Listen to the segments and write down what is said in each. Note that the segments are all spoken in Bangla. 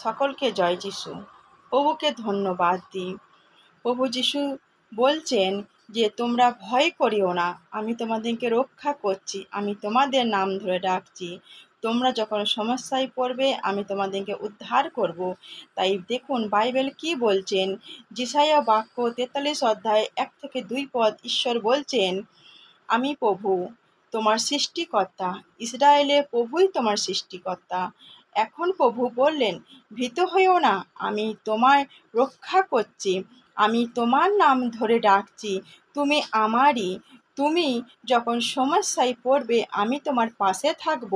সকলকে জয় যিশু। প্রভুকে ধন্যবাদ দিই। প্রভু যিশু বলছেন যে তোমরা ভয় করিও না, আমি তোমাদেরকে রক্ষা করছি, আমি তোমাদের নাম ধরে ডাকছি। তোমরা যখন সমস্যায় পড়বে আমি তোমাদেরকে উদ্ধার করব। তাই দেখুন বাইবেল কি বলছেন, যেসায়া বাক্য 43 অধ্যায় 1 থেকে 2 পদ ঈশ্বর বলছেন, আমি প্রভু তোমার সৃষ্টিকর্তা, ইসরায়েলের প্রভুই তোমার সৃষ্টিকর্তা। এখন প্রভু বললেন, ভীত হইও না, আমি তোমায় রক্ষা করছি, আমি তোমার নাম ধরে ডাকছি, তুমি আমারই। তুমি যখন সমস্যায় পড়বে আমি তোমার পাশে থাকব।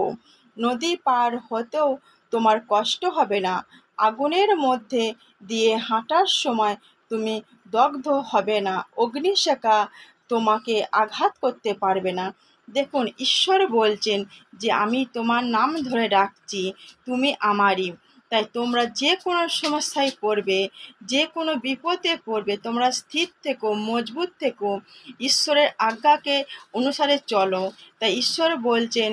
নদী পার হতেও তোমার কষ্ট হবে না, আগুনের মধ্যে দিয়ে হাঁটার সময় তুমি দগ্ধ হবে না, অগ্নিশিখা তোমাকে আঘাত করতে পারবে না। দেখুন ঈশ্বর বলছেন যে আমি তোমার নাম ধরে ডাকছি, তুমি আমারই। তাই তোমরা যে কোনো সমস্যায় পড়বে, যে কোনো বিপদে পড়বে, তোমরা স্থির থেকো, মজবুত থেকো, ঈশ্বরের আজ্ঞাকে অনুসারে চলো। তাই ঈশ্বর বলছেন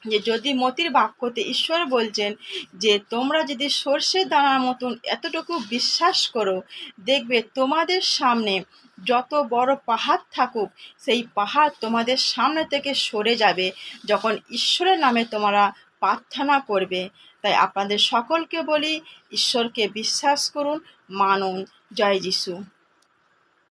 যে যদি মতির বাক্যতে ঈশ্বর বলছেন যে তোমরা যদি সর্ষের দানার মতন এতটুকু বিশ্বাস করো, দেখবে তোমাদের সামনে যত বড় পাহাড় থাকুক সেই পাহাড় তোমাদের সামনে থেকে সরে যাবে যখন ঈশ্বরের নামে তোমরা প্রার্থনা করবে। তাই আপনাদের সকলকে বলি, ঈশ্বরকে বিশ্বাস করুন, মানুন। জয় যিশু।